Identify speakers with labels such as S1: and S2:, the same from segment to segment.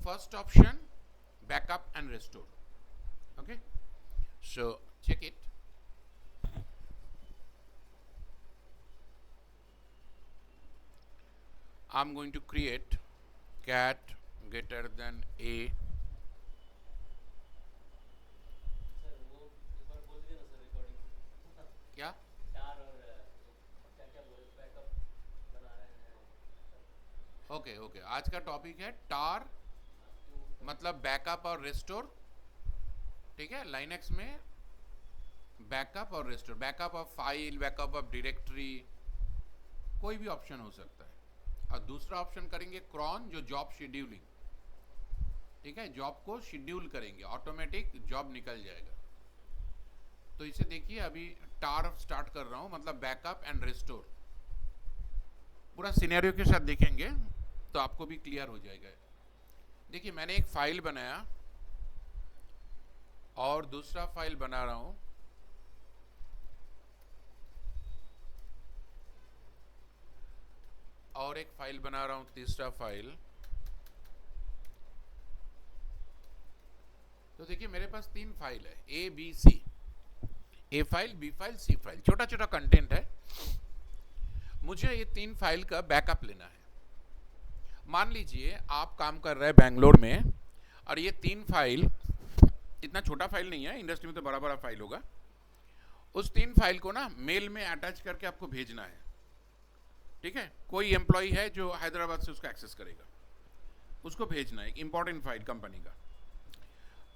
S1: first option, backup and restore. Okay, so check it. I'm going to create cat greater than a.
S2: Sir वो एक बार बोल दीजिए ना sir recording में
S1: क्या
S2: टार और क्या क्या बोले बैकअप बना रहे हैं सर।
S1: ओके ओके, आज का टॉपिक है टार
S2: क्यों
S1: मतलब बैकअप और रिस्टोर. ठीक है, लाइनक्स में बैकअप और restore, backup of file, backup of directory, कोई भी ऑप्शन हो सकता है. और दूसरा ऑप्शन करेंगे क्रॉन, जो जॉब शेड्यूलिंग. ठीक है, जॉब को शेड्यूल करेंगे, ऑटोमेटिक जॉब निकल जाएगा. तो इसे देखिए, अभी टार स्टार्ट कर रहा हूं, मतलब बैकअप एंड रिस्टोर. पूरा सिनेरियो के साथ देखेंगे तो आपको भी क्लियर हो जाएगा. देखिए, मैंने एक फाइल बनाया और दूसरा फाइल बना रहा हूं. और एक फाइल बना रहा हूं, तीसरा फाइल. तो देखिए, मेरे पास 3 फाइल है, A B C. A file, B file, C file, छोटा छोटा कंटेंट है. मुझे ये 3 फाइल का बैकअप लेना है. मान लीजिए आप काम कर रहे हैं बैंगलोर में, और ये 3 फाइल, इतना छोटा फाइल नहीं है, इंडस्ट्री में तो बड़ा बड़ा फाइल होगा. उस 3 फाइल को ना मेल में अटैच करके आपको भेजना है. ठीक है, कोई एम्प्लॉय है जो हैदराबाद से उसको एक्सेस करेगा, उसको भेजना है, इंपॉर्टेंट फाइल कंपनी का.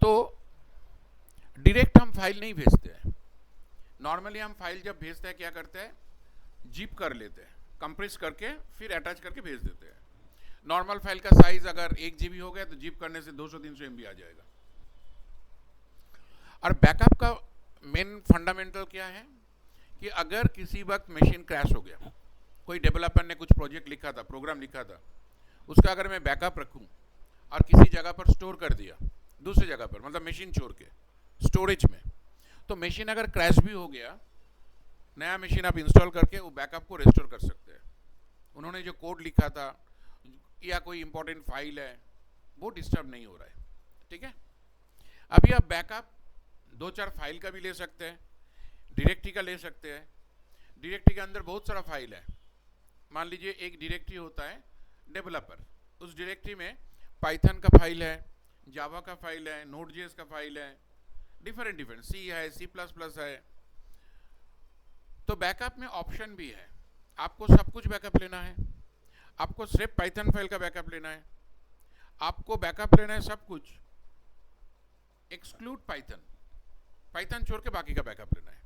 S1: तो डायरेक्ट हम फाइल नहीं भेजते हैं. नॉर्मली हम फाइल जब भेजते हैं क्या करते हैं, जिप कर लेते हैं, कंप्रेस करके फिर अटैच करके भेज देते हैं. नॉर्मल फाइल का साइज अगर 1 GB हो गया तो जिप करने से 200-300 MB आ जाएगा. और बैकअप का मेन फंडामेंटल क्या है कि अगर किसी वक्त मशीन क्रैश हो गया, कोई डेवलपर ने कुछ प्रोजेक्ट लिखा था, प्रोग्राम लिखा था, उसका अगर मैं बैकअप रखूं और किसी जगह पर स्टोर कर दिया, दूसरी जगह पर, मतलब मशीन छोड़ के स्टोरेज में, तो मशीन अगर क्रैश भी हो गया, नया मशीन आप इंस्टॉल करके वो बैकअप को रिस्टोर कर सकते हैं. उन्होंने जो कोड लिखा था या कोई इंपॉर्टेंट फाइल है, वो डिस्टर्ब नहीं हो रहा है. ठीक है, अभी आप बैकअप 2-4 फाइल का भी ले सकते हैं, डायरेक्टरी का ले सकते हैं. डायरेक्टरी के अंदर बहुत सारा फाइल है. मान लीजिए एक डायरेक्टरी होता है डेवलपर, उस डायरेक्टरी में पाइथन का फाइल है, जावा का फाइल है, नोड.जेएस का फाइल है, डिफरेंट सी है, C++ है. तो बैकअप में ऑप्शन भी है. आपको सब कुछ बैकअप लेना है, आपको सिर्फ पाइथन फाइल का बैकअप लेना है, आपको बैकअप लेना है सब कुछ एक्सक्लूड पाइथन, पाइथन छोड़ के बाकी का बैकअप लेना है.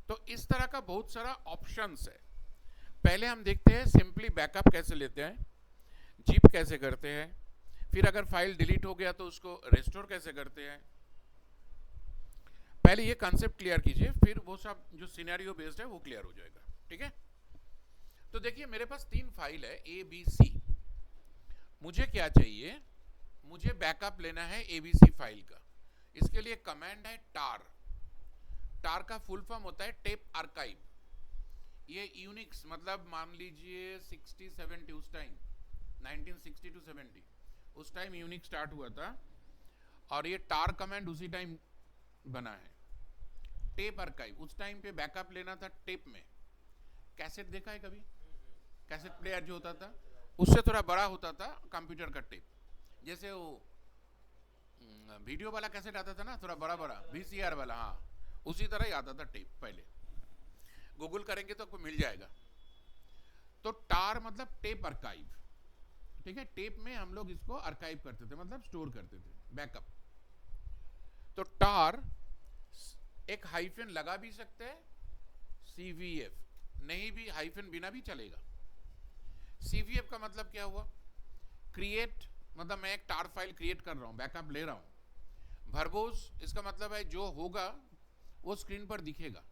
S1: तो इस तरह का बहुत सारा ऑप्शंस है. पहले हम देखते हैं सिंपली बैकअप कैसे लेते हैं, जिप कैसे करते हैं, फिर अगर फाइल डिलीट हो गया तो उसको रिस्टोर कैसे करते हैं. पहले ये कॉन्सेप्ट क्लियर कीजिए, फिर वो सब जो सिनेरियो बेस्ड है वो क्लियर हो जाएगा. ठीक है, तो देखिए मेरे पास 3 फाइल है, ए बी सी. मुझे क्या चाहिए, मुझे बैकअप लेना है एबीसी फाइल का. इसके लिए कमांड है टार. टार का फुल फॉर्म होता है टेप आर्काइव. ये यूनिक्स, मतलब मान लीजिए 60-70 उस टाइम, 1960 to 70 उस टाइम यूनिक्स स्टार्ट हुआ था, और ये टार कमांड उसी टाइम बना है. टेप आर्काइव, उस टाइम पे बैकअप लेना था टेप में. कैसेट देखा है कभी, कैसेट प्लेयर जो होता था, उससे थोड़ा बड़ा होता था कंप्यूटर का टेप. जैसे वो वीडियो वाला कैसेट आता था ना, थोड़ा बड़ा बड़ा VCR वाला, हाँ, उसी तरह ही आता था टेप. पहले गूगल करेंगे तो आपको मिल जाएगा. तो टार मतलब टेप आर्काइव. ठीक है, टेप में हम लोग इसको आर्काइव करते थे, मतलब स्टोर करते थे, बैकअप. तो टार एक हाइफन लगा भी सकते हैं, CVF नहीं भी, हाइफन बिना भी चलेगा. CVF का मतलब क्या हुआ, क्रिएट, मतलब मैं एक टार फाइल क्रिएट कर रहा हूं, बैकअप ले रहा हूं. वर्बोस, इसका मतलब है जो होगा वो स्क्रीन पर दिखेगा.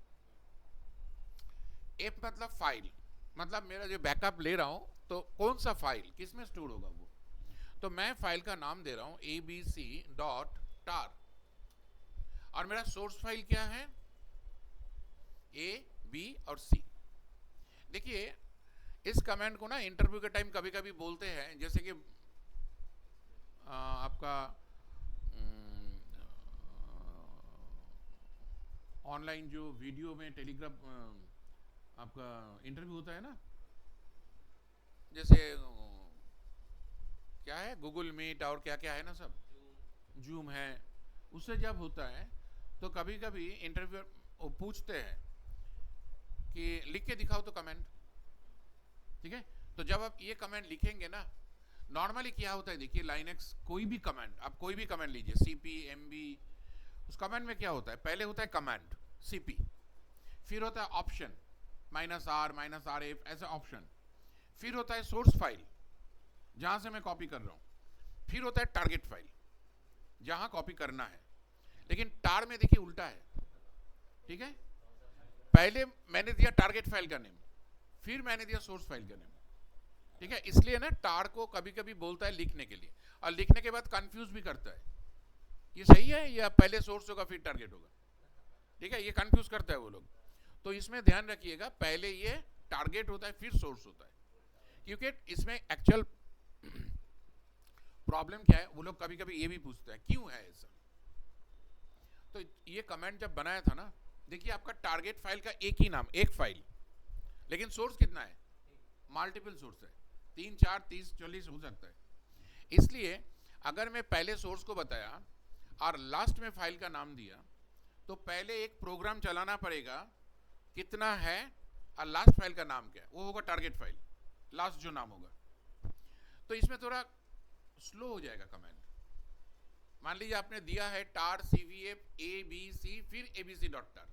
S1: एफ मतलब फाइल, मतलब मेरा जो बैकअप ले रहा हूं तो कौन सा फाइल किस में स्टोर होगा वो. तो मैं फाइल का नाम दे रहा हूं abc.tar, और मेरा सोर्स फाइल क्या है, A, B और C. देखिए इस कमांड को ना इंटरव्यू के टाइम कभी कभी बोलते हैं, जैसे कि आपका ऑनलाइन जो वीडियो में टेलीग्राफ आपका इंटरव्यू होता है ना, जैसे क्या है गूगल मीट और क्या क्या है ना सब, जूम है, उससे जब होता है तो कभी कभी इंटरव्यू पूछते हैं कि लिख के दिखाओ तो कमेंट, ठीक है। तो जब आप ये कमेंट लिखेंगे ना, नॉर्मली क्या होता है देखिए, लाइनेक्स कोई भी कमेंट, आप कोई भी कमेंट लीजिए, सीपी एमबी, उस कमेंट में क्या होता है, पहले होता है कमांड सीपी, फिर होता है ऑप्शन -R -RF ऐसा ऑप्शन, फिर होता है सोर्स फाइल जहां से मैं कॉपी कर रहा हूं, फिर होता है टारगेट फाइल जहां कॉपी करना है। लेकिन टार में देखिए उल्टा है, ठीक है। पहले मैंने दिया टारगेट फाइल का नेम, फिर मैंने दिया सोर्स फाइल का नेम, ठीक है। इसलिए ना टार को कभी कभी बोलता है लिखने के लिए, और लिखने के बाद कंफ्यूज भी करता है, ये सही है या पहले सोर्स होगा फिर टारगेट होगा, ठीक है, ये कंफ्यूज करता है वो लोग। तो इसमें ध्यान रखिएगा, पहले ये टारगेट होता है फिर सोर्स होता है, क्योंकि इसमें एक्चुअल प्रॉब्लम क्या है, वो लोग कभी कभी ये भी पूछते हैं क्यों है ऐसा। तो ये कमेंट जब बनाया था ना, देखिए आपका टारगेट फाइल का एक ही नाम, एक फाइल, लेकिन सोर्स कितना है, मल्टीपल सोर्स है, 3 4 30 40 हो सकता है। इसलिए अगर मैं पहले सोर्स को बताया और लास्ट में फाइल का नाम दिया, तो पहले एक प्रोग्राम चलाना पड़ेगा कितना है और लास्ट फाइल का नाम क्या है, वो होगा टारगेट फाइल, लास्ट जो नाम होगा। तो इसमें थोड़ा स्लो हो जाएगा कमेंट। मान लीजिए आपने दिया है टार cvf abc फिर abc डॉट टार,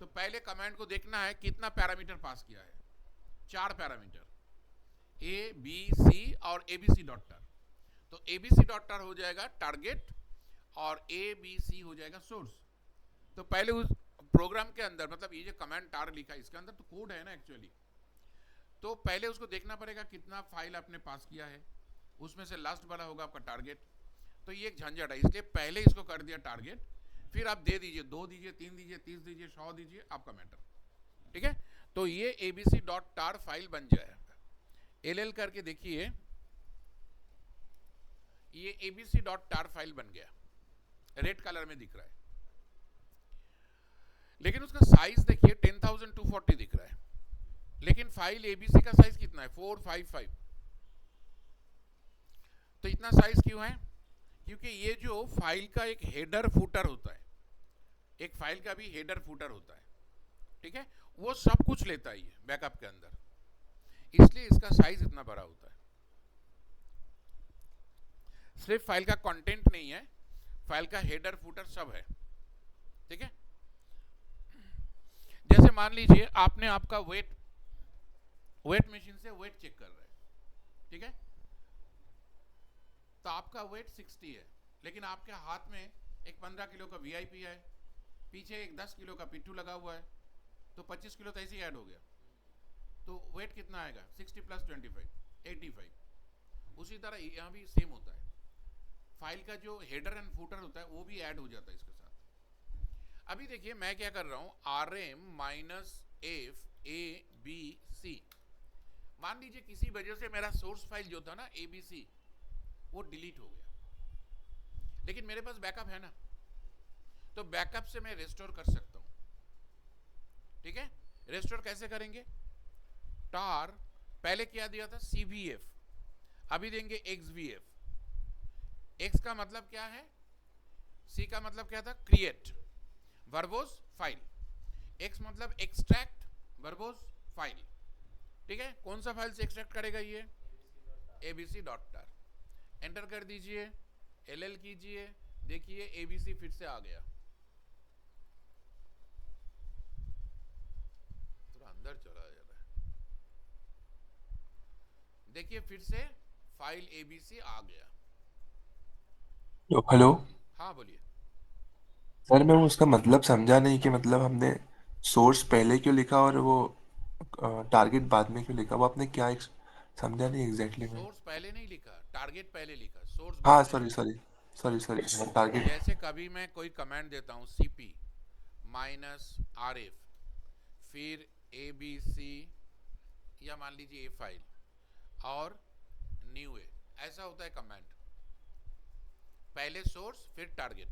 S1: तो पहले कमांड को देखना है कितना पैरामीटर पास किया है, 4 पैरामीटर ए बी सी और एबीसी डॉट टार। तो एबीसी डॉट टार हो जाएगा टारगेट और ए बी सी हो जाएगा सोर्स। तो पहले उस प्रोग्राम के अंदर, मतलब ये जो कमांड टार लिखा है इसके अंदर तो कोड है ना एक्चुअली, तो पहले उसको देखना पड़ेगा कितना फाइल आपने पास किया है, उसमें से लास्ट वाला होगा आपका टारगेट। तो ये एक झंझट है, इसलिए पहले इसको कर दिया टारगेट, फिर आप दे दीजिए 2 दीजिए 3 दीजिए 30 दीजिए 100 दीजिए, आपका मैटर, ठीक है। तो ये एबीसी डॉट टार फाइल बन जाएगा। एल करके देखिए, ये एबीसी डॉट टार फाइल बन गया, रेड कलर में दिख रहा है, लेकिन उसका साइज देखिए 10,240 दिख रहा है, लेकिन फाइल एबीसी का साइज कितना है 455। तो इतना साइज क्यों है, क्योंकि ये जो फाइल का एक हेडर फुटर होता है, एक फाइल का भी हेडर फुटर होता है, ठीक है, वो सब कुछ लेता है ये बैकअप के अंदर, इसलिए इसका साइज इतना बड़ा होता है। सिर्फ फाइल का कंटेंट नहीं है, फाइल का हेडर फुटर सब है, ठीक है। जैसे मान लीजिए आपने आपका वेट मशीन से वेट चेक कर रहे हैं, ठीक है, तो आपका वेट 60 है, लेकिन आपके हाथ में एक 15 किलो का वीआईपी है, पीछे एक 10 किलो का पिट्ठू लगा हुआ है, तो 25 किलो तो ऐसे ही ऐड हो गया, तो वेट कितना आएगा 60 + 25 85। उसी तरह यहाँ भी सेम होता है, फाइल का जो हेडर एंड फुटर होता है वो भी ऐड हो जाता है इसके साथ। अभी देखिए मैं क्या कर रहा हूँ, RM-F-A-B-C, मान लीजिए किसी वजह से मेरा सोर्स फाइल जो था ना ABC वो डिलीट हो गया, लेकिन मेरे पास बैकअप है ना, तो बैकअप से मैं रेस्टोर कर सकता हूं, ठीक है। रेस्टोर कैसे करेंगे, टार पहले क्या दिया था CVF, अभी देंगे XVF। X का मतलब क्या है, C का मतलब क्या था क्रिएट वर्बोस फाइल, X मतलब एक्सट्रैक्ट वर्बोस फाइल, ठीक है। कौन सा फाइल से एक्सट्रैक्ट करेगा ये abc डॉट टार, एंटर कर दीजिए, LL कीजिए, देखिए ABC फिर से आ गया, थोड़ा अंदर चला जा रहा है, देखिए फिर से फाइल ABC आ गया।
S3: हेलो।
S1: हाँ बोलिए।
S3: सर मैं उसका मतलब समझा नहीं कि मतलब हमने सोर्स पहले क्यों लिखा और वो टारगेट बाद में क्यों लिखा, वो आपने क्या समझा नहीं एग्जैक्टली मैं।
S1: सोर्स पहले नहीं लिखा, टारगेट पहले लिखा, सोर्स
S3: हाँ
S1: बाद में
S3: सॉरी
S1: लिखा।
S3: Sorry sorry sorry target.
S1: जैसे कभी मैं कोई कमांड देता हूँ CP -RF फिर ABC, या मान लीजिए ए फाइल और न्यू ए, ऐसा होता है कमांड, पहले सोर्स फिर टारगेट,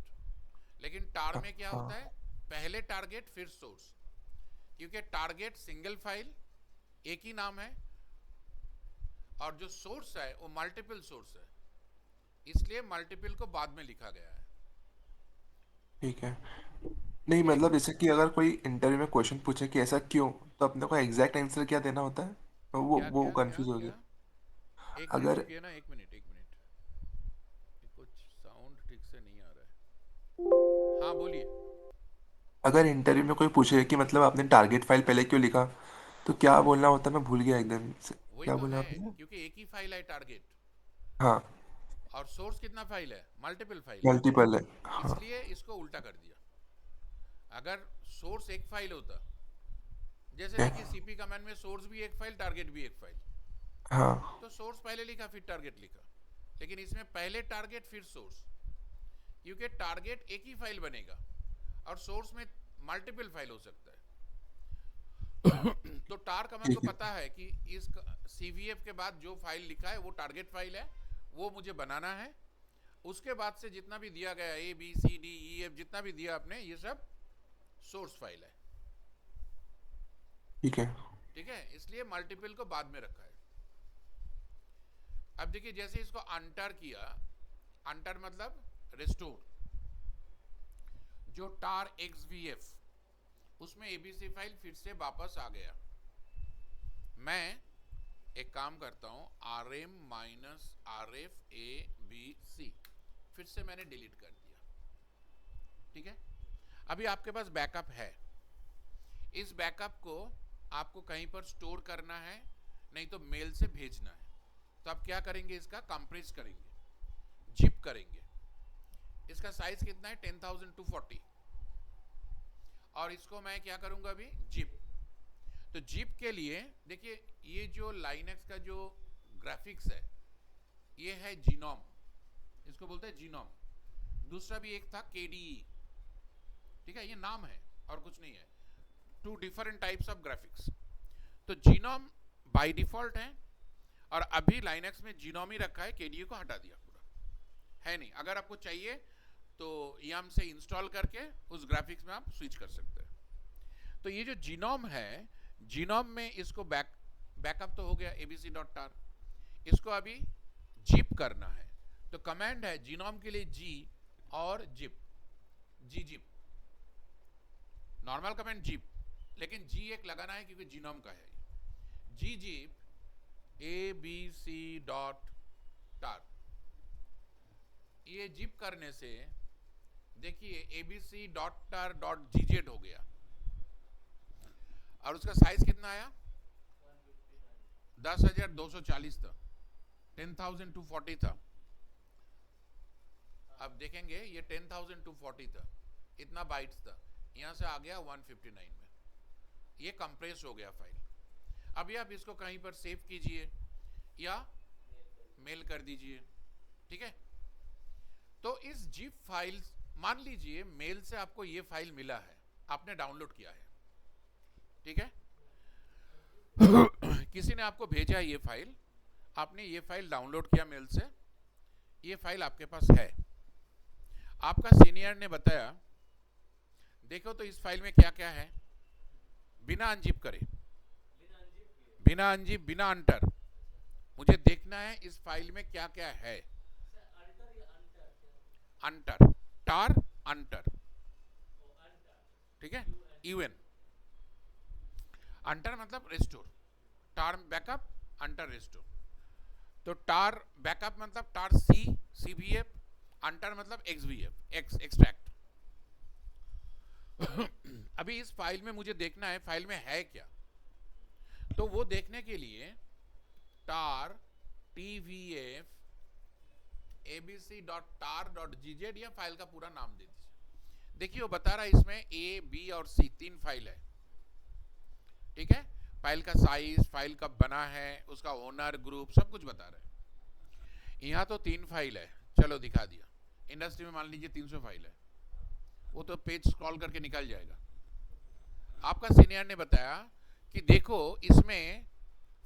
S1: लेकिन टार में क्या होता है, पहले टारगेट फिर सोर्स, क्योंकि टारगेट सिंगल फाइल एक ही नाम है और जो सोर्स है वो मल्टीपल सोर्स है, इसलिए मल्टीपल को बाद में लिखा गया है।
S3: ठीक है। नहीं
S1: एक
S3: मतलब जैसे कि अगर कोई इंटरव्यू में क्वेश्चन पूछे कि ऐसा क्यों, तो अपने को एग्जैक्ट आंसर क्या देना होता है? तो वो
S1: क्या
S3: वो
S1: क्या क्या
S3: कंफ्यूज हो
S1: क्या,
S3: गया।
S1: एक मिनट
S3: अगर
S1: रुकिए ना, एक मिनट एक मिनट, ये कुछ साउंड ठीक से नहीं आ रहा है। हाँ बोलिए।
S3: अगर इंटरव्यू में कोई पूछे कि मतलब आपने टारगेट फाइल पहले क्यों लिखा, तो क्या बोलना होता है? मैं भूल गया एकदम से।
S1: वही
S3: क्या
S1: तो
S3: बोला
S1: है,
S3: आपने?
S1: क्योंकि एक ही फाइल है टारगेट,
S3: हाँ,
S1: और सोर्स कितना फाइल है, मल्टीपल फाइल है,
S3: मल्टीपल है। हाँ।
S1: इसलिए इसको उल्टा कर दिया। अगर सोर्स एक फाइल होता, जैसे
S3: है।
S1: देखिए सीपी कमांड में सोर्स भी एक फाइल टारगेट भी एक फाइल,
S3: हाँ।
S1: तो सोर्स पहले लिखा फिर टारगेट लिखा, लेकिन इसमें पहले टारगेट फिर सोर्स, क्योंकि टारगेट एक ही फाइल बनेगा और सोर्स में मल्टीपल फाइल हो सकता है। तो टार कमांड को
S3: ठीक है।
S1: पता है कि इस सीवीएफ के बाद जो फाइल लिखा है वो टारगेट फाइल है, वो मुझे बनाना है। उसके बाद से जितना भी दिया गया A B C D E F जितना भी दिया आपने, ये सब सोर्स फाइल है।
S3: ठीक है।
S1: ठीक है, इसलिए मल्टीपल को बाद में रखा है। अब देखिए जैसे इसको अंटर किया, अंटर मतलब रिस्टोर, जो टार एक्स वी एफ उसमें एबीसी फाइल फिर से वापस आ गया। मैं एक काम करता हूं, R M minus R F A B C फिर से मैंने डिलीट कर दिया। ठीक है, अभी आपके पास बैकअप है, इस बैकअप को आपको कहीं पर स्टोर करना है, नहीं तो मेल से भेजना है। तो आप क्या करेंगे, इसका कंप्रेस करेंगे, जिप करेंगे। इसका साइज कितना है, 10,240, और इसको मैं क्या करूंगा अभी, जिप। तो जिप के लिए देखिए, ये जो लाइनक्स का जो ग्राफिक्स है ये है जीनोम, इसको बोलते हैं जीनोम। दूसरा भी एक था केडीई, ठीक है, ये नाम है और कुछ नहीं है, two different types of graphics. तो जीनोम बाय डिफॉल्ट है, और अभी लाइनक्स में जीनोम ही रखा है, केडीई को हटा दिया, पूरा है नहीं। अगर आपको चाहिए तो यम से इंस्टॉल करके उस ग्राफिक्स में आप स्विच कर सकते हैं। तो ये जो जीनोम है, जीनोम में इसको बैकअप तो हो गया abc.tar, इसको अभी जिप करना है। तो कमांड है जीनोम के लिए जी और जिप, जी जिप, नॉर्मल कमांड जिप, लेकिन जी एक लगाना है क्योंकि जीनोम का है। जी जिप abc.tar, ये जिप करने से देखिए abc.tar.gz हो गया, और उसका साइज कितना आया, 10,240 था, 10,240 था। अब देखेंगे ये 10,240 था, इतना बाइट्स था, यहां से आ गया 159 में, ये कंप्रेस हो गया फाइल। अभी आप इसको कहीं पर सेव कीजिए या मेल कर दीजिए। ठीक है, तो इस जिप फाइल, मान लीजिए मेल से आपको ये फाइल मिला है, आपने डाउनलोड किया है, ठीक है, किसी ने आपको भेजा ये फाइल, आपने ये फाइल डाउनलोड किया मेल से, ये फाइल आपके पास है, आपका सीनियर ने बताया देखो तो इस फाइल में क्या क्या है, बिना अनजिप करे, बिना अनजिप बिना अंटर, मुझे देखना है इस फाइल में क्या क्या है। अंटर, टार अंटर, ठीक है, यूएन, अंटर मतलब रिस्टोर, टार बैकअप, अंटर रिस्टोर। तो टार बैकअप मतलब टार सी सीवीएफ, अंटर मतलब एक्सवीएफ एक्स एक्सट्रैक्ट। अभी इस फाइल में मुझे देखना है फाइल में है क्या, तो वो देखने के लिए टार tvf abc.tar.gz या फाइल का पूरा नाम दे दीजिए। देखिए वो बता रहा है इसमें ए बी और सी तीन फाइल है, ठीक है, फाइल का साइज, फाइल कब बना है, उसका ओनर ग्रुप सब कुछ बता रहा है। यहाँ तो तीन फाइल है, चलो दिखा दिया। इंडस्ट्री में मान लीजिए 300 फाइल है, वो तो पेज स्क्रॉल करके निकल जाएगा। आपका सीनियर ने बताया कि देखो इसमें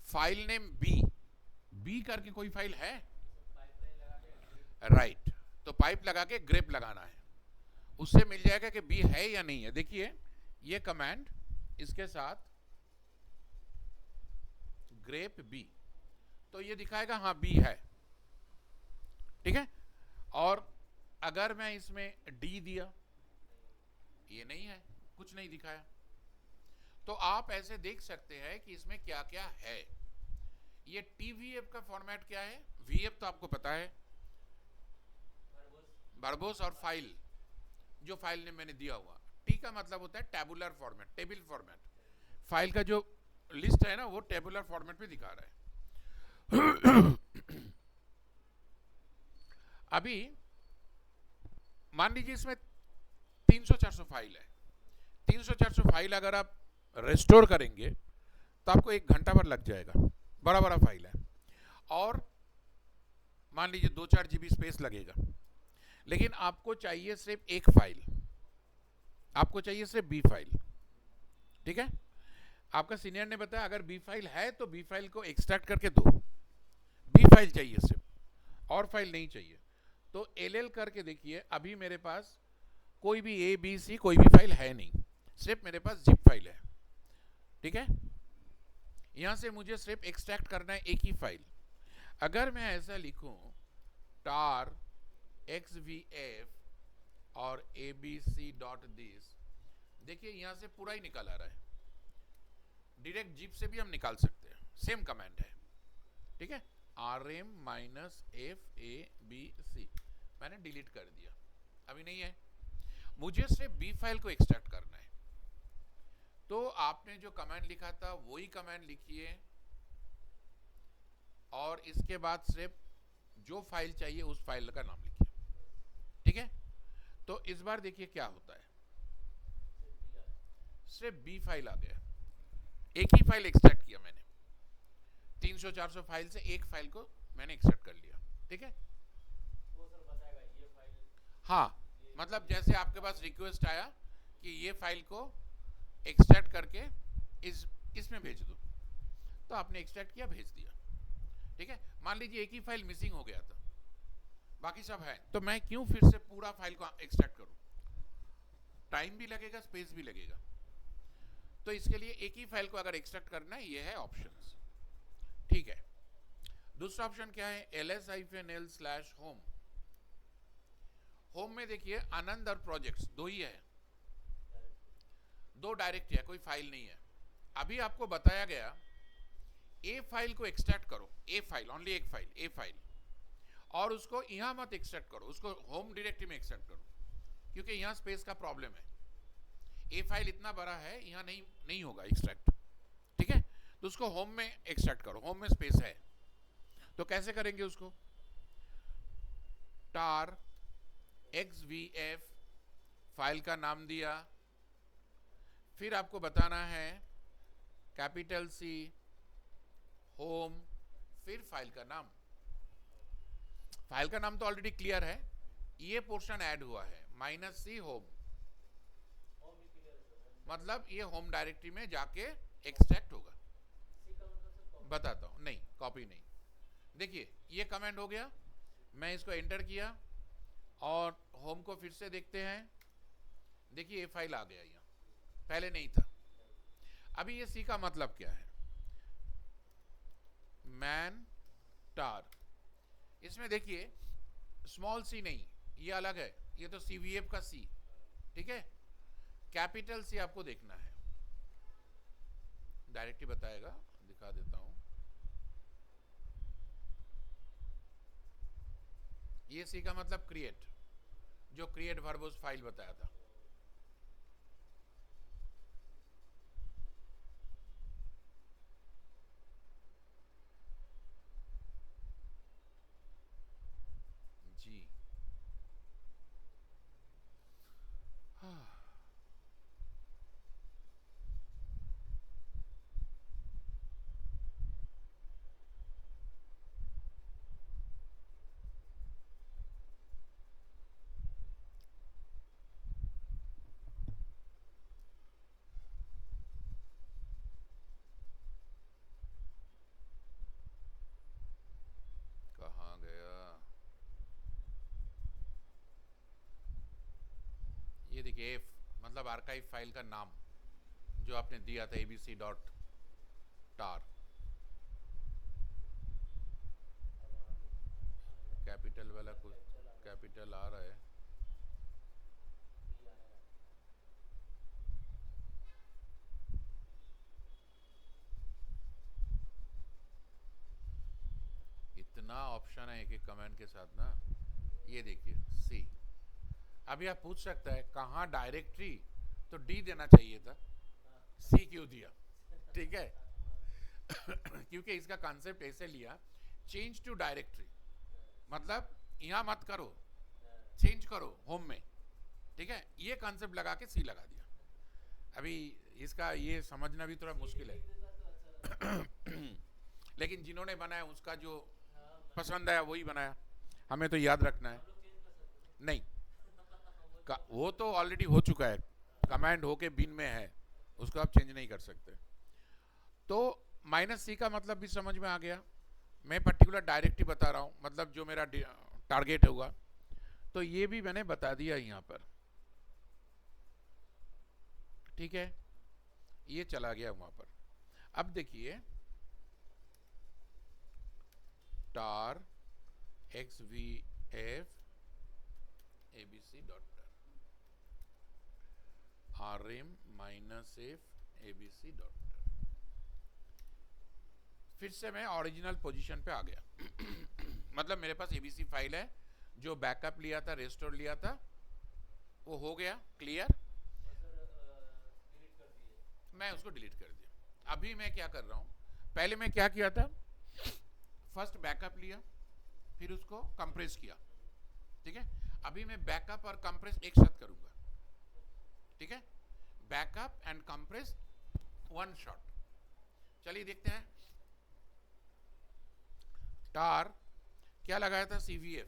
S1: फाइल नेम बी, बी करके कोई फाइल है, राइट, तो पाइप लगा के ग्रेप लगाना है, उससे मिल जाएगा कि बी है या नहीं है। देखिए ये कमांड इसके साथ ग्रेप बी, तो ये दिखाएगा हाँ बी है, ठीक है। और अगर मैं इसमें डी दिया, ये नहीं है, कुछ नहीं दिखाया। तो आप ऐसे देख सकते हैं कि इसमें क्या क्या है। ये टीवीएफ का फॉर्मेट क्या है, वीएफ तो आपको पता है, वर्बोस और फाइल, जो फाइल ने मैंने दिया हुआ। टी का मतलब होता है tabular format, table format. File का जो लिस्ट है ना वो टेबुलर फॉर्मेट में दिखा रहा है। अभी मान लीजिए इसमें 300-400 फाइल है। 300-400 फाइल अगर आप रिस्टोर करेंगे तो आपको 1 घंटा भर लग जाएगा, बड़ा बड़ा फाइल है। और मान लीजिए 2-4 GB स्पेस लगेगा, लेकिन आपको चाहिए सिर्फ एक फाइल, आपको चाहिए सिर्फ बी फाइल, ठीक है। आपका सीनियर ने बताया अगर बी फाइल है तो बी फाइल को एक्सट्रैक्ट करके दो, बी फाइल चाहिए सिर्फ, और फाइल नहीं चाहिए। तो एल करके देखिए, अभी मेरे पास कोई भी ए बी सी कोई भी फाइल है नहीं, सिर्फ मेरे पास जिप फाइल है, ठीक है। यहां से मुझे सिर्फ एक्सट्रैक्ट करना है एक ही फाइल। अगर मैं ऐसा लिखूं tar xvf और abc.this, देखिए यहां से पूरा ही निकाल आ रहा है। डायरेक्ट जिप से भी हम निकाल सकते हैं, सेम कमांड है, ठीक है। rm -fabc मैंने डिलीट कर दिया, अभी नहीं है। मुझे सिर्फ बी फाइल को एक्सट्रैक्ट करना है, तो आपने जो कमांड लिखा था वही कमांड लिखिए, और इसके बाद सिर्फ जो फाइल चाहिए उस फाइल का नाम लिखिए, ठीक है। तो इस बार देखिए क्या होता है, सिर्फ बी फाइल आ गया, एक ही फाइल एक्सट्रैक्ट किया मैंने। 300-400 फाइल से एक फाइल को मैंने एक्सट्रैक्ट कर लिया, ठीक है।
S2: वो सर बताएगा ये फाइल,
S1: हाँ, मतलब जैसे आपके पास रिक्वेस्ट आया कि ये फाइल को एक्सट्रैक्ट करके इसमें भेज दो, तो आपने एक्सट्रैक्ट किया, भेज दिया, ठीक है। मान लीजिए एक ही फाइल मिसिंग हो गया था, बाकी सब है, तो मैं क्यों फिर से पूरा फाइल को एक्सट्रैक्ट करूं, टाइम भी लगेगा, स्पेस भी लगेगा। तो इसके लिए एक ही फाइल को अगर एक्सट्रैक्ट करना है, ये है ऑप्शंस, ठीक है। दूसरा ऑप्शन क्या है, ls-l/home। होम में देखिए आनंद और प्रोजेक्ट्स दो ही है, दो डायरेक्ट है, कोई फाइल नहीं है। अभी आपको बताया गया ए फाइल को एक्सट्रैक्ट करो, ए फाइल, ओनली एक फाइल, ए फाइल, और उसको यहां मत एक्सट्रैक्ट करो, उसको होम डायरेक्टरी में एक्सट्रैक्ट करो, क्योंकि यहां स्पेस का प्रॉब्लम है। ए फाइल इतना बड़ा है, यहां नहीं होगा एक्सट्रैक्ट, ठीक है। तो उसको होम में एक्सट्रैक्ट करो, होम में स्पेस है। तो कैसे करेंगे उसको, tar xvf, फाइल का नाम दिया, फिर आपको बताना है कैपिटल C होम, फिर फाइल का नाम। फाइल का नाम तो ऑलरेडी क्लियर है, ये पोर्शन ऐड हुआ है -C होम,
S2: होम भी क्लियर है सर।
S1: मतलब ये होम डायरेक्टरी में जाके एक्सट्रैक्ट होगा।
S2: सी का मतलब सर कॉपी,
S1: बताता हूं, नहीं कॉपी नहीं। देखिए ये कमेंट हो गया, मैं इसको एंटर किया और होम को फिर से देखते हैं। देखिए ये फाइल आ गया, यहाँ पहले नहीं था। अभी ये सी का मतलब क्या है, मैन टार, इसमें देखिए स्मॉल सी नहीं, ये अलग है, ये तो सीवीएफ का सी, ठीक है। कैपिटल सी आपको देखना है, डायरेक्टली बताएगा, दिखा देता हूं। ये सी का मतलब क्रिएट, जो क्रिएट वर्बोस फाइल बताया था। जी हाँ। देखिए एफ मतलब आर्काइव फाइल का नाम जो आपने दिया था abc.tar, कैपिटल वाला कुछ कैपिटल आ रहा है, इतना ऑप्शन है एक एक कमांड के साथ ना। ये देखिए सी। अभी आप पूछ सकता है कहाँ डायरेक्टरी, तो डी देना चाहिए था, सी क्यों दिया? ठीक है क्योंकि इसका कॉन्सेप्ट ऐसे लिया, चेंज टू डायरेक्टरी मतलब यहाँ मत करो, चेंज करो होम में, ठीक है, ये कॉन्सेप्ट लगा के सी लगा दिया। अभी इसका ये समझना भी थोड़ा मुश्किल है लेकिन जिन्होंने बनाया उसका जो पसंद आया वही बनाया, हमें तो याद रखना है। नहीं वो तो ऑलरेडी हो चुका है, कमांड होके बिन में है, उसको आप चेंज नहीं कर सकते। तो -c का मतलब भी समझ में आ गया। मैं पर्टिकुलर डायरेक्टरी बता रहा हूँ, मतलब जो मेरा टारगेट होगा, तो ये भी मैंने बता दिया यहाँ पर, ठीक है, ये चला गया वहां पर। अब देखिए tar xvf abc.tar rm -f abc.tar, फिर से मैं ओरिजिनल पोजीशन पे आ गया मतलब मेरे पास एबीसी फाइल है, जो बैकअप लिया था, रेस्टोर लिया था, वो हो गया क्लियर, मैं उसको डिलीट कर दिया। अभी मैं क्या कर रहा हूँ, पहले मैं क्या किया था, फर्स्ट बैकअप लिया, फिर उसको कंप्रेस किया, ठीक है। अभी मैं बैकअप और कंप्रेस एक साथ करूंगा, ठीक है, backup and compress one shot. चलिए देखते हैं। टार क्या लगाया था, CVF,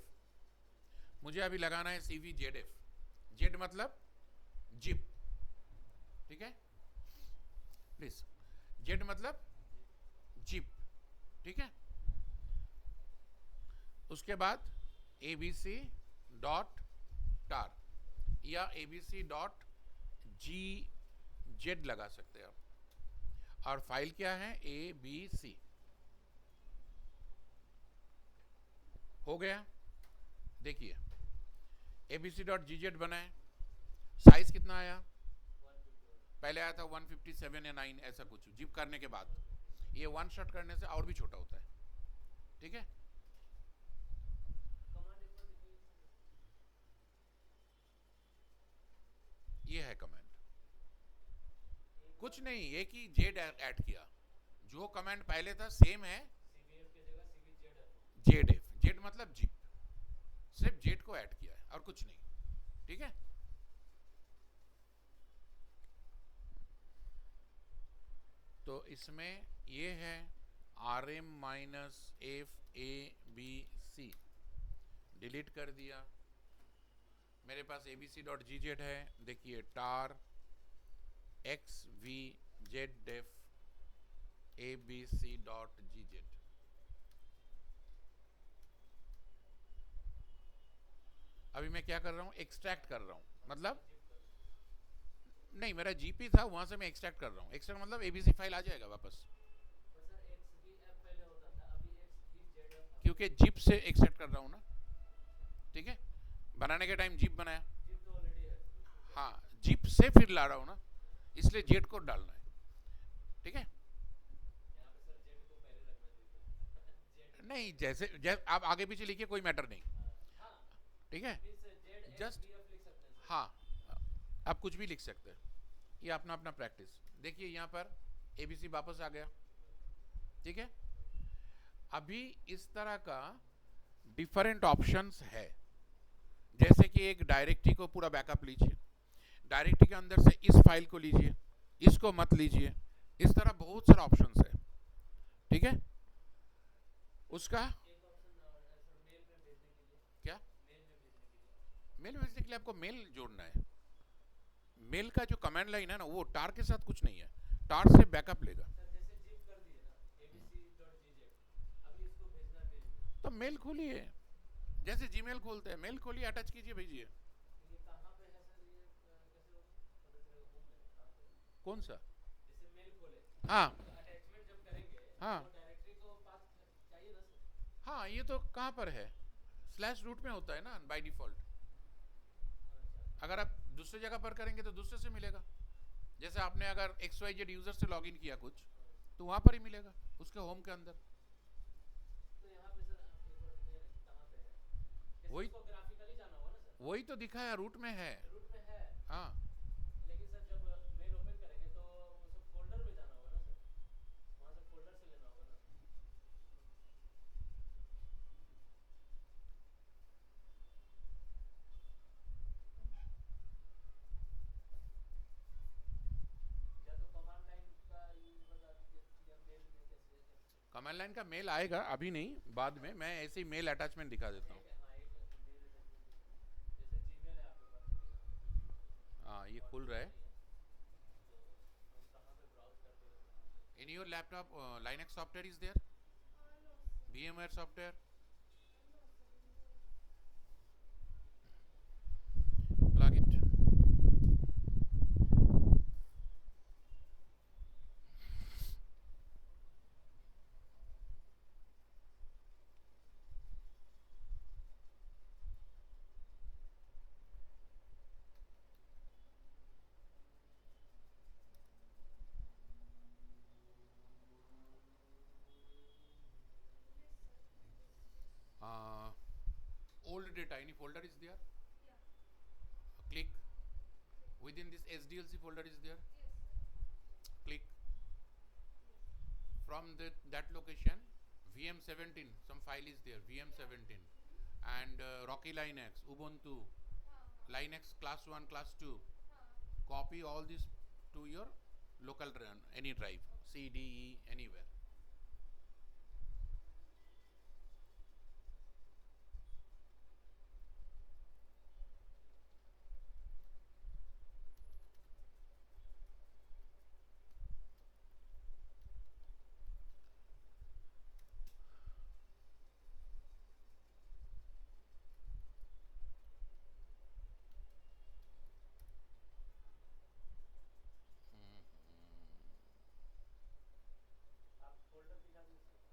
S1: मुझे अभी लगाना है CVZF, जेड मतलब जिप, ठीक है, प्लीज, जेड मतलब जिप, ठीक है। उसके बाद abc.tar या abc.gz लगा सकते हैं आप, और फाइल क्या है, abc, हो गया। देखिए abc.gz बना है, साइज कितना आया, पहले आया था 157 या 9 ऐसा कुछ, जिप करने के बाद ये वन शॉट करने से और भी छोटा होता है, ठीक है। ये है कमांड, कुछ नहीं, एक ही जेड ऐड किया, जो कमांड पहले था सेम है, जेड एफ, जेड मतलब जिप, सिर्फ जेड को ऐड किया है और कुछ नहीं, ठीक है। तो इसमें ये है rm -f abc, डिलीट कर दिया। मेरे पास abc.gz है, देखिए tar xvzdef abc.gz, अभी मैं क्या कर रहा हूँ, एक्सट्रैक्ट कर रहा हूँ, मतलब नहीं, मेरा जीपी था, वहां से मैं एक्सट्रैक्ट कर रहा हूँ, एक्सट्रैक्ट मतलब एबीसी फाइल आ जाएगा वापस, क्योंकि जिप से एक्सट्रैक्ट कर रहा हूँ ना, ठीक है। बनाने के टाइम जिप बनाया, हाँ, जिप से फिर ला रहा हूँ ना, इसलिए जेड को डालना है, ठीक है। नहीं, जैसे आप आगे पीछे लिखिए, कोई मैटर नहीं, ठीक है, जस्ट हाँ, आप कुछ भी लिख सकते हैं, ये अपना अपना प्रैक्टिस। देखिए यहाँ पर एबीसी वापस आ गया, ठीक है। अभी इस तरह का डिफरेंट ऑप्शंस है, जैसे कि एक डायरेक्टरी को पूरा बैकअप लीजिए, डायरेक्टरी के अंदर से इस फाइल को लीजिए, इसको मत लीजिए, इस तरह बहुत सारा ऑप्शंस है, ठीक है। उसका क्या, मेल भेजने के लिए आपको मेल जोड़ना है, मेल का जो कमांड लाइन है ना, वो टार के साथ कुछ नहीं है, टार से बैकअप लेगा, तो मेल खोलिए, जैसे जीमेल खोलते हैं, मेल खोलिए, अटैच कीजिए, भेजिए। कौन सा?
S2: जैसे मेल खोले
S1: हाँ
S2: तो अटैचमेंट जब करेंगे
S1: हाँ
S2: तो डायरेक्टरी को पास चाहिए ना सर?
S1: हाँ, ये तो कहाँ पर है, स्लैश रूट में होता है ना बाय डिफॉल्ट।
S2: अच्छा
S1: अगर आप दूसरी जगह पर करेंगे तो दूसरे से मिलेगा। जैसे आपने अगर XYZ यूजर से लॉगिन किया कुछ, तो वहां पर ही मिलेगा उसके होम के अंदर।
S2: तो यहाँ पे सर आप एक बार दिखाइए ना कि कहाँ पे है, जैसे
S1: वही
S2: उसको ग्राफिकली जाना होगा ना सर?
S1: वही तो दिखा है, रूट में है।
S2: रूट में है,
S1: हाँ
S2: लेकिन सर जब मेल ओपन करेंगे तो वो सब फोल्डर में जाना होगा ना सर? वहाँ से फोल्डर से लेना होगा ना? या तो कमांड लाइन का यूज बता दीजिए, या मेल में कैसे कैसे?
S1: कमांड लाइन का मेल आएगा, अभी नहीं, बाद में मैं ऐसे ही मेल अटैचमेंट दिखा देता हूँ।
S2: एक हाँ एक मेल अटैचमेंट दिखाइए, जैसे जीमेल है आपके पास, यहाँ पे कुछ यूज हो रहा है
S1: हाँ ये
S2: और
S1: खुल रहा
S2: ईमेल
S1: है।
S2: नहीं है, तो हम कहाँ पे ब्राउज करते हैं, कहाँ पे?
S1: In your laptop Linux software is there, VMware software, plug it. Old data, any folder is there? Click. Within this SDLC folder is there? Click. From that location, VM17, some file is there, VM17. And Rocky Linux, Ubuntu, Linux class 1, class 2. Copy all this to your local run, any drive, C, D, E, anywhere.
S2: आप folder दिखा दीजिए sir,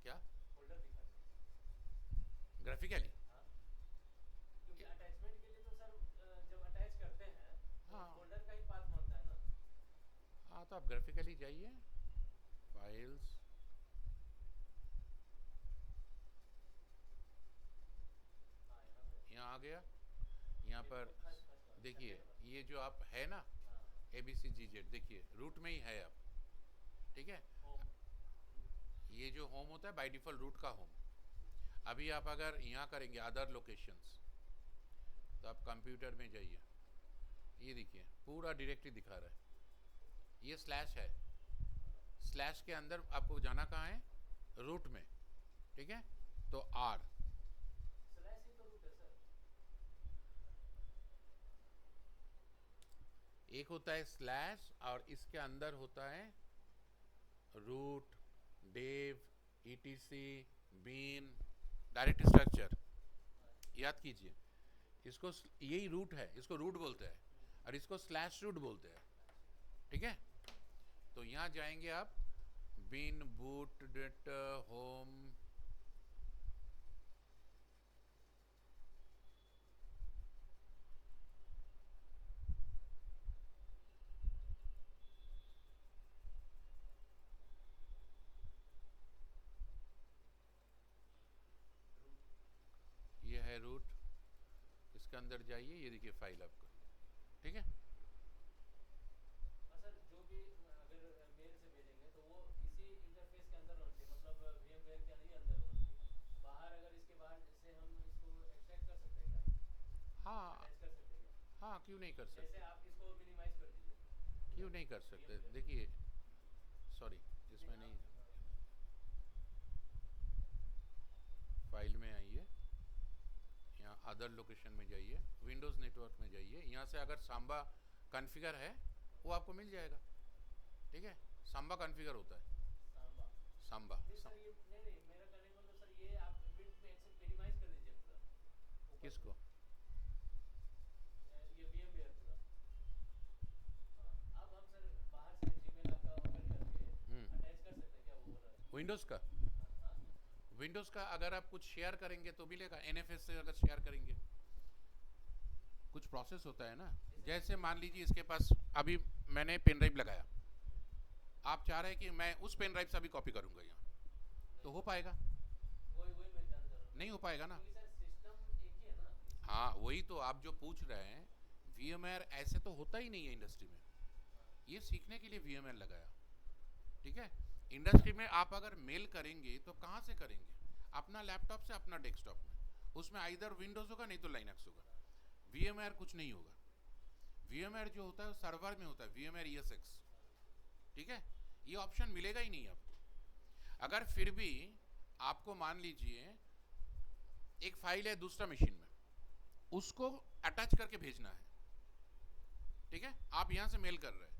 S1: क्या?
S2: Folder दिखा दीजिए।
S1: Graphically?
S2: हाँ, क्योंकि attachment के लिए तो सर जब अटैच करते हैं तो
S1: हाँ
S2: फोल्डर का ही पाथ मांगता है ना?
S1: हाँ, तो आप ग्राफिकली जाइए, फाइल्स,
S2: हाँ यहाँ पे
S1: यहाँ आ गया। यहाँ
S2: ये
S1: पर
S2: देखो, फर्स्ट फर्स्ट वाला,
S1: देखिए,
S2: सेकंड वाला।
S1: ये जो आप है ना
S2: हाँ
S1: ABCGZ, देखिए रूट में ही है अब, ठीक है।
S2: होम,
S1: ये जो होम होता है बाय डिफॉल्ट रूट का होम। अभी आप अगर यहाँ करेंगे अदर लोकेशंस, तो आप कंप्यूटर में जाइए, ये देखिए पूरा डायरेक्टरी दिखा रहा है, ये स्लैश है, स्लैश के अंदर आपको जाना कहाँ है, रूट में, ठीक है। तो R,
S2: स्लैश ही तो रूट है सर।
S1: एक होता है स्लैश और इसके अंदर होता है root, dev, ETC, bin, direct structure. याद कीजिए, इसको यही रूट है, इसको रूट बोलते हैं, और इसको स्लैश रूट बोलते हैं, ठीक है। तो यहाँ जाएंगे आप, बिन बूट डेट होम, ये है रूट, इसके अंदर जाइए, ये देखिए फाइल आपका, ठीक है।
S2: हाँ सर, जो भी अगर मेल से भेजेंगे तो वो इसी इंटरफेस के अंदर होना चाहिए, मतलब VMware के ही अंदर होना चाहिए। बाहर अगर इसके बाहर से हम इसको एक्सट्रैक्ट कर सकते हैं क्या?
S1: हाँ
S2: अटैच कर सकते हैं क्या?
S1: हाँ, क्यों नहीं कर
S2: जैसे
S1: सकते,
S2: आप इसको मिनिमाइज कर दीजिए,
S1: क्यों नहीं कर सकते। देखिए, सॉरी, इसमें नहीं, फाइल में आइए, यहाँ अदर लोकेशन में जाइए, विंडोज़ नेटवर्क में जाइए, यहाँ से अगर सांबा कॉन्फ़िगर है वो आपको मिल जाएगा, ठीक है। सांबा कॉन्फ़िगर होता है,
S2: सांबा।
S1: सांबा।
S2: नहीं सर, ये नहीं मेरा कहने का मतलब सर, ये आप विंड में एक्सेप्ट मिनिमाइज कर दीजिए पूरा ऊपर,
S1: किसको?
S2: ये VMware पूरा। हाँ, अब हम सर
S1: विंडोज़ का
S2: हाँ,
S1: विंडोज़ का अगर आप कुछ शेयर करेंगे तो मिलेगा, एनएफएस से अगर शेयर करेंगे कुछ प्रोसेस होता है ना। जैसे मान लीजिए इसके पास अभी मैंने पेन ड्राइव लगाया, आप चाह रहे हैं कि मैं उस पेन ड्राइव से अभी कॉपी करूंगा यहाँ, तो हो पाएगा?
S2: वही वही मैं जान चाह रहा हूँ
S1: नहीं हो पाएगा ना।
S2: क्योंकि सर सिस्टम एक ही है ना।
S1: हाँ वही तो आप जो पूछ रहे हैं, वीएमआर ऐसे तो होता ही नहीं है इंडस्ट्री में, ये सीखने के लिए वीएमआर लगाया, ठीक है। इंडस्ट्री में आप अगर मेल करेंगे तो कहाँ से करेंगे? अपना लैपटॉप से, अपना डेस्कटॉप में, उसमें आइदर विंडोज़ होगा नहीं तो लाइनक्स होगा। वीएमआर कुछ नहीं होगा। वीएमआर जो होता है सर्वर में होता है, वीएमआर ESX, ठीक है। ये ऑप्शन मिलेगा ही नहीं आपको। अगर फिर भी आपको मान लीजिए एक फाइल है दूसरा मशीन में, उसको अटैच करके भेजना है, ठीक है। आप यहाँ से मेल कर रहे हैं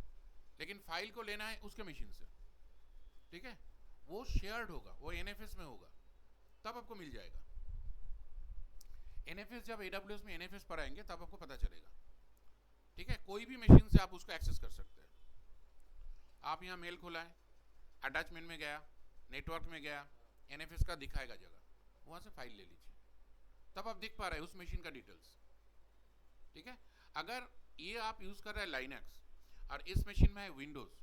S1: लेकिन फाइल को लेना है उसके मशीन से, ठीक है। वो शेयर्ड होगा, वो एनएफएस में होगा, तब आपको मिल जाएगा। एनएफएस जब AWS में एनएफएस पर आएंगे तब आपको पता चलेगा, ठीक है। कोई भी मशीन से आप उसको एक्सेस कर सकते हैं। आप यहाँ मेल खोला है, अटैचमेंट में गया, नेटवर्क में गया, एनएफएस का दिखाएगा जगह, वहाँ से फाइल ले लीजिए, तब आप देख पा रहे हैं उस मशीन का डिटेल्स, ठीक है। अगर ये आप यूज़ कर रहे हैं लाइनक्स और इस मशीन में है विंडोज़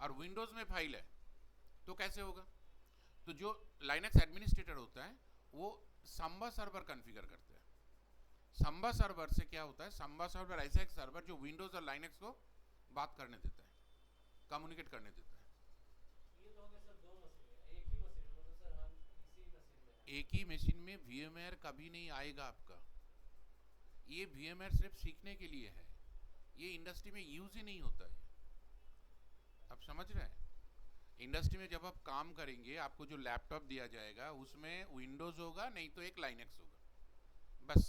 S1: और विंडोज़ में फाइल है, तो कैसे होगा? तो जो लाइनक्स एडमिनिस्ट्रेटर होता है वो संबा सर्वर कॉन्फ़िगर करते हैं। संबा सर्वर से क्या होता है? संबा सर्वर ऐसा एक सर्वर जो विंडोज़ और लाइनक्स को बात करने देता है, कम्युनिकेट करने देता है।
S2: ये तो हो गया सर दो मशीन में, एक ही मशीन में, मतलब सर हम इसी मशीन में हैं।
S1: एक ही मशीन में वीएमआर कभी नहीं आएगा आपका। ये वीएमआर सिर्फ सीखने के लिए है, ये इंडस्ट्री में यूज़ ही नहीं होता है। आप समझ रहे हैं? इंडस्ट्री में जब आप काम करेंगे आपको जो लैपटॉप दिया जाएगा उसमें विंडोज़ होगा नहीं तो एक लाइनक्स होगा, बस,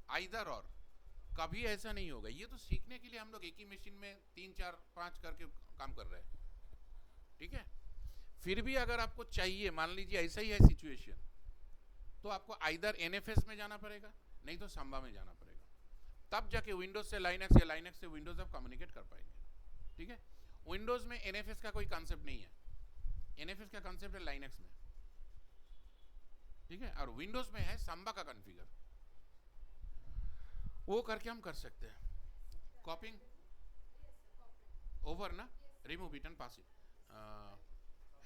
S1: आइदर और, कभी ऐसा नहीं होगा। ये तो सीखने के लिए हम लोग एक ही मशीन में 3 4 5 करके काम कर रहे हैं, ठीक है। फिर भी अगर आपको चाहिए, मान लीजिए ऐसा ही है सिचुएशन, तो आपको आइदर एनएफएस में जाना पड़ेगा नहीं तो संबा में जाना पड़ेगा, तब जाके विंडोज से लाइनक्स या लाइनक्स से विंडोज आप कम्युनिकेट कर पाएंगे, ठीक है। विंडोज में एनएफएस का कोई कॉन्सेप्ट नहीं है, एनएफएस का कॉन्सेप्ट है लाइनक्स में, ठीक है। और विंडोज में है संबा का कॉन्फ़िगर, वो करके हम कर सकते हैं। कॉपिंग ओवर ना, remove it and pass it,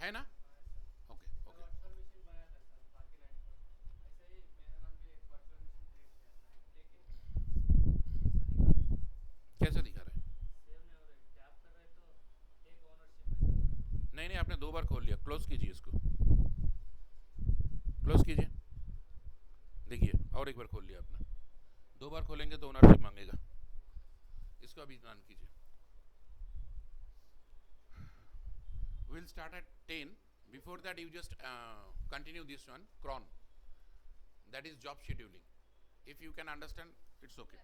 S1: है ना? Okay okay.
S2: वर्चुअल मशीन बनाया था सर बाकी लाइन पर, ऐसे ही मेरे नाम पे एक वर्चुअल मशीन क्रिएट किया था, लेकिन ऐसा दिखा रहा है,
S1: कैसा दिखा रहा है?
S2: सेव नहीं हो रहा है, टैप कर रहे तो एक ओनरशिप ऐसा दिखा रहा है।
S1: नहीं नहीं, आपने 2 बार खोल लिया, क्लोज कीजिए इसको, क्लोज कीजिए, देखिए, और एक बार खोल लिया आपने। 2 बार खोलेंगे तो ओनरशिप मांगेगा, इसको अभी रन कीजिए। We'll start at 10. Before that, you just continue this one, cron. That is job scheduling. If you can understand, it's okay.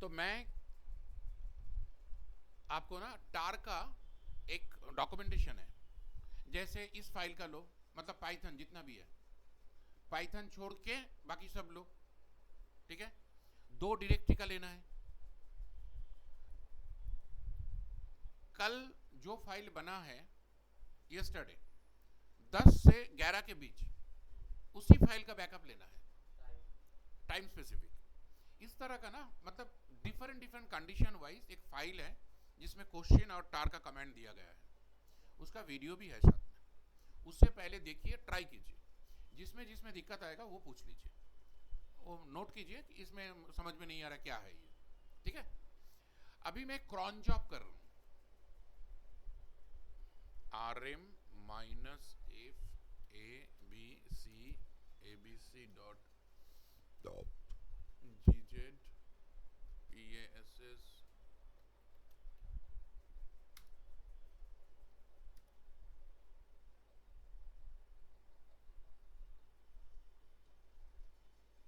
S1: तो मैं आपको ना टार का एक डॉक्यूमेंटेशन है, जैसे इस फाइल का लो, मतलब पाइथन जितना भी है, पाइथन छोड़ के बाकी सब लो, ठीक है। 2 डायरेक्टरी का लेना है। कल जो फाइल बना है यस्टरडे 10 से 11 के बीच, उसी फाइल का बैकअप लेना है, टाइम स्पेसिफिक। इस तरह का ना, मतलब डिफरेंट डिफरेंट कंडीशन वाइज एक फाइल है जिसमें क्वेश्चन और टार का कमांड दिया गया है, उसका वीडियो भी है साथ में, उससे पहले देखिए, ट्राई कीजिए, जिसमें जिसमें दिक्कत आएगा वो पूछ लीजिए, वो नोट कीजिए कि इसमें समझ में नहीं आ रहा क्या है ये, ठीक है। अभी मैं क्रॉन जॉब कर रहा हूँ, rm-f abc.gz pass.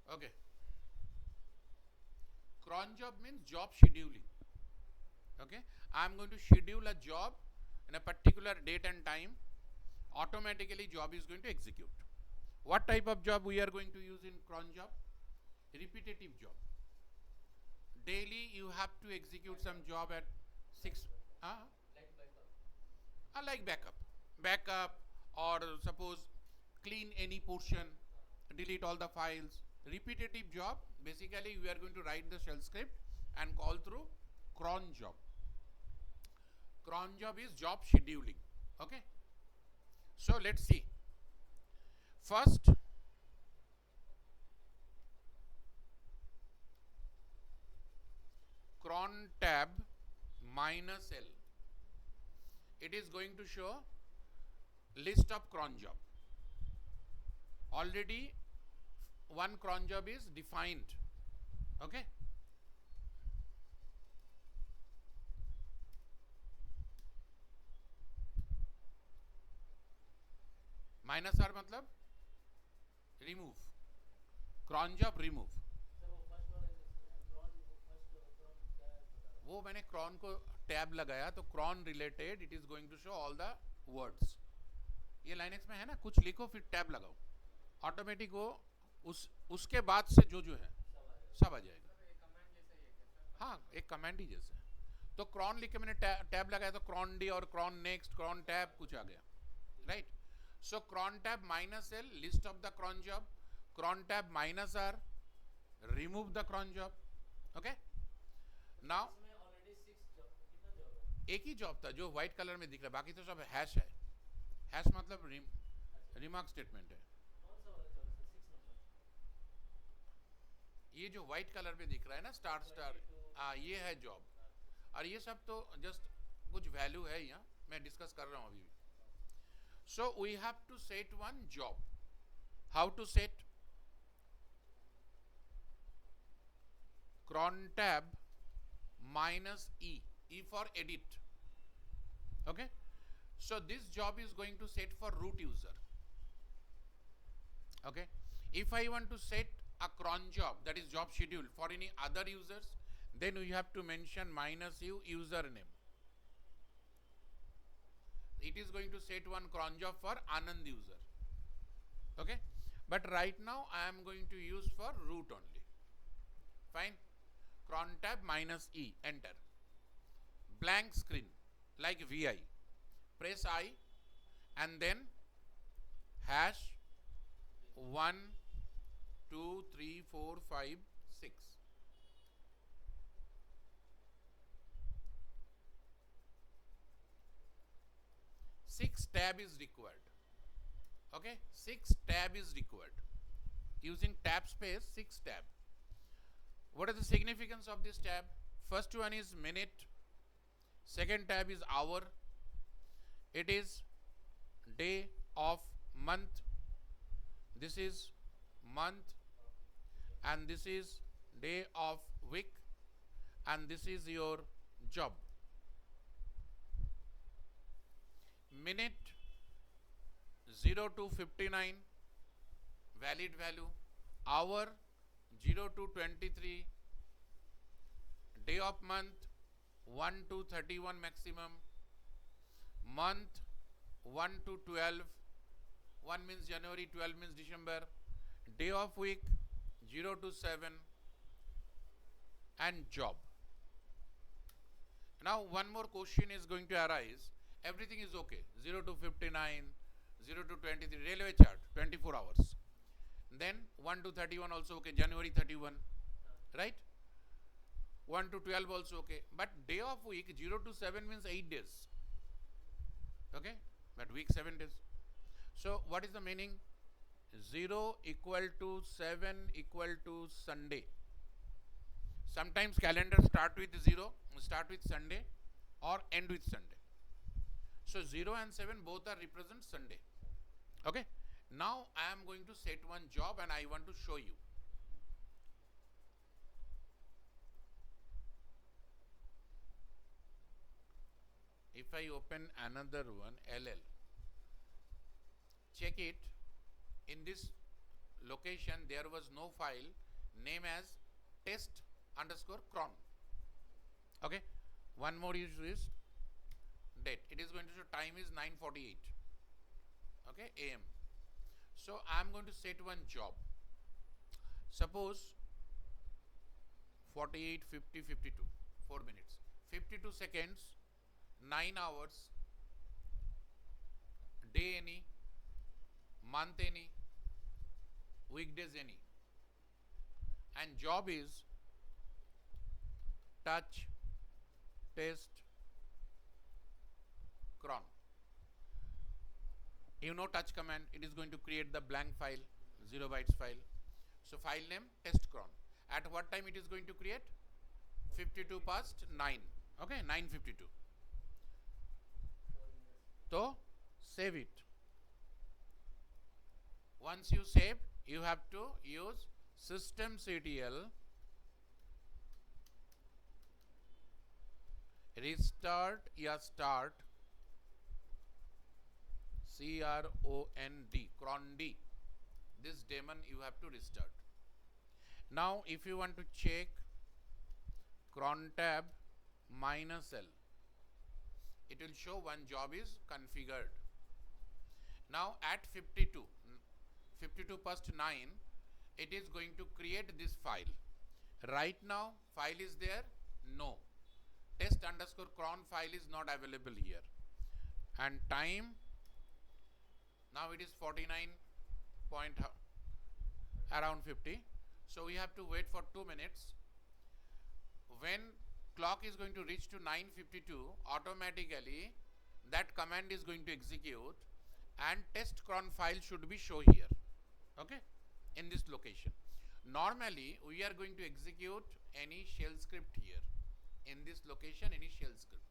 S1: Okay. Cron job means job scheduling. Okay. I am going to schedule a job in a particular date and time. Automatically job is going to execute. What type of job we are going to use in cron job? Repetitive job. Daily you have to execute some job at 6.
S2: Like backup.
S1: Like backup. backup, or suppose clean any portion, delete all the files. Repetitive job, basically we are going to write the shell script and call through cron job. Cron job is job scheduling. Okay, so let's see. First, cron tab minus L. It is going to show list of cron job. Already one cron job is defined. Okay, minus R मतलब remove, cron job remove.
S2: Sir वो first वाला cron first cron क्या बता रहा
S1: वो मैंने Crohn को tab लगाया तो cron related it is going to show all the words. ये लाइनेक्स में है ना, कुछ लिखो फिर टैब लगाओ, ऑटोमेटिक वो उसके बाद से जो है सब आ जाएगा. हाँ, एक कमांड ही जैसे. तो क्रॉन लिख के मैंने टैब लगाया तो क्रॉन डी और क्रॉन नेक्स्ट क्रॉन टैब कुछ आ गया, right. So cron tab minus L, list of the cron job. Cron tab minus R, remove the cron job. Okay. Now
S2: इसमें ऑलरेडी 6 जॉब कितना जॉब है?
S1: एक ही job था जो white colour में दिख रहा है, बाकी तो सब हैश है. हैश मतलब रिमार्क स्टेटमेंट है.
S2: कौन सा वाला जॉब है सर? 6 नंबर
S1: ये जो व्हाइट कलर में दिख रहा है ना स्टार स्टार, ये है जॉब. और ये सब तो जस्ट कुछ वैल्यू है यहाँ, मैं डिस्कस कर रहा हूँ अभी. So we have to set one job. How to set? Cron tab minus E. E for edit. Okay. So this job is going to set for root user. Okay. If I want to set a cron job, that is job schedule, for any other users, then we have to mention minus U username. It is going to set one cron job for Anand user. Okay, but right now I am going to use for root only. Fine. Cron tab minus E, enter. Blank screen like VI. Press I and then hash 1 2 3 4 5 6. Six tab is required. Okay, 6 tab is required. Using tab space, 6 tab. What is the significance of this tab? First one is minute. Second tab is hour. It is day of month. This is month, and this is day of week, and this is your job. Minute 0 to 59 valid value, hour 0 to 23, day of month 1 to 31 maximum, month 1 to 12, 1 means January, 12 means December, day of week 0 to 7, and job. Now one more question is going to arise. Everything is okay, 0 to 59, 0 to 23, railway chart 24 hours, then 1 to 31 also okay, January 31, right. 1 to 12 also okay, but day of week 0 to 7 means 8 days. Okay, but week 7 days. So what is the meaning? 0 equal to 7 equal to Sunday. Sometimes calendar start with 0, start with Sunday, or end with Sunday. So 0 and 7 both are represent Sunday. Okay. Now I am going to set one job and I want to show you. If I open another one, LL, check it. In this location there was no file name as test underscore cron. Okay. One more use is date. It is going to show time is 9:48. Okay, AM. So I am going to set one job. Suppose 48, 50, 52, 4 minutes, 52 seconds, 9 hours, day any, month any, weekdays any, and job is touch, test, cron. You know touch command, it is going to create the blank file, 0 bytes file. So file name test cron. At what time it is going to create? 52 past 9. Okay, 9:52. So save it. Once you save, you have to use systemctl restart या start cron d. This daemon you have to restart. Now if you want to check cron tab -l, it will show one job is configured. Now at 52 past 9, it is going to create this file. Right now file is there? No. test_cron file is not available here. And time, now it is 49 point around 50. So we have to wait for 2 minutes. When clock is going to reach to 9:52, automatically that command is going to execute and test cron file should be show here. Okay, in this location. Normally we are going to execute any shell script here. In this location, any shell script.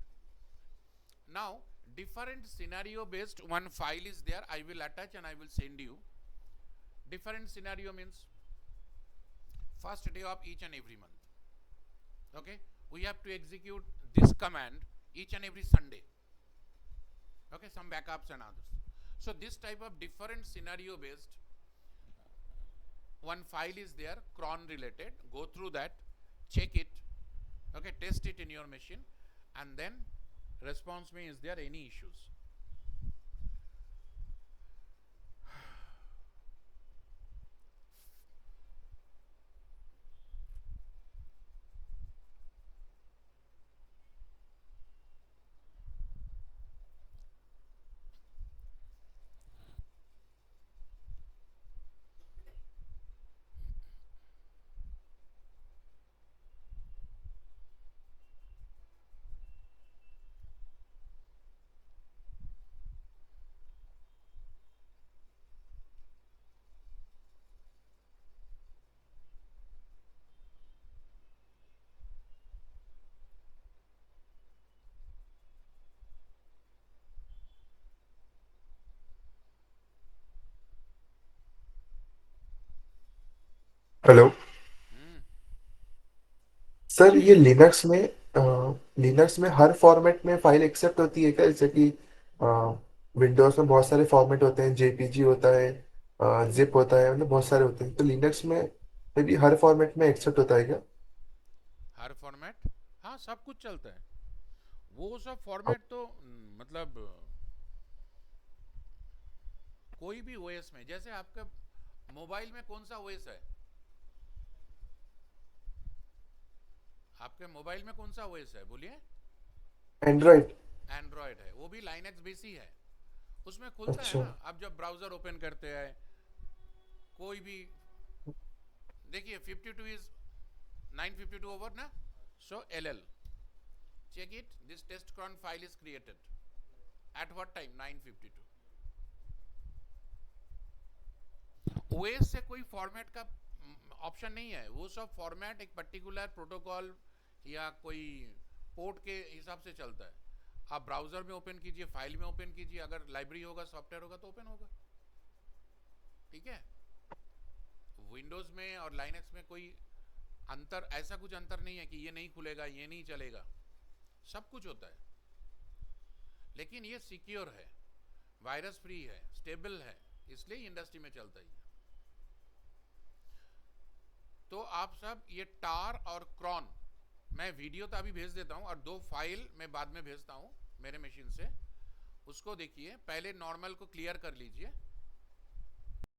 S1: Now different scenario based one file is there. I will attach and I will send you. Different scenario means first day of each and every month. Okay, we have to execute this command each and every Sunday. Okay, some backups and others. So this type of different scenario based one file is there, cron related. Go through that, check it, okay, test it in your machine, and then response me is there any issues.
S3: Hello sir, ये Linux में हर format में file accept होती है क्या? जैसे कि Windows में बहुत सारे फॉर्मेट होते हैं, जेपीजी होता है, जिप होता है, मतलब बहुत सारे होते हैं, तो लिनक्स में भी हर फॉर्मेट में एक्सेप्ट होता है क्या?
S1: हर फॉर्मेट, हाँ सब कुछ चलता है वो सब फॉर्मेट तो मतलब कोई भी ओएस में, जैसे आपका मोबाइल में कौन सा ओएस है? आपके मोबाइल में कौन सा ओएस है बोलिए?
S3: एंड्रॉइड।
S1: एंड्रॉयड है, वो भी लाइनक्स बेसी है, उसमें खुलता है
S3: अच्छा।
S1: ना। आप जब ब्राउजर ओपन करते हैं कोई भी, देखिए 52 इज 9:52 ओवर ना, सो ll check it, this test cron file is created at what time? 9:52. OS से कोई फॉर्मेट का ऑप्शन नहीं है, वो सब फॉर्मेट एक पर्टिकुलर प्रोटोकॉल या कोई पोर्ट के हिसाब से चलता है। आप ब्राउजर में ओपन कीजिए, फाइल में ओपन कीजिए, अगर लाइब्रेरी होगा, सॉफ्टवेयर होगा तो ओपन होगा। ठीक है, विंडोज में और लाइनक्स में कोई अंतर, ऐसा कुछ अंतर नहीं है कि ये नहीं खुलेगा, ये नहीं चलेगा, सब कुछ होता है। लेकिन ये सिक्योर है, वायरस फ्री है, स्टेबल है, इसलिए इंडस्ट्री में चलता ही है। तो आप सब ये टार और क्रॉन, मैं वीडियो तो अभी भेज देता हूं और 2 फाइल मैं बाद में भेजता हूं मेरे मशीन से, उसको देखिए। पहले नॉर्मल को क्लियर कर लीजिए,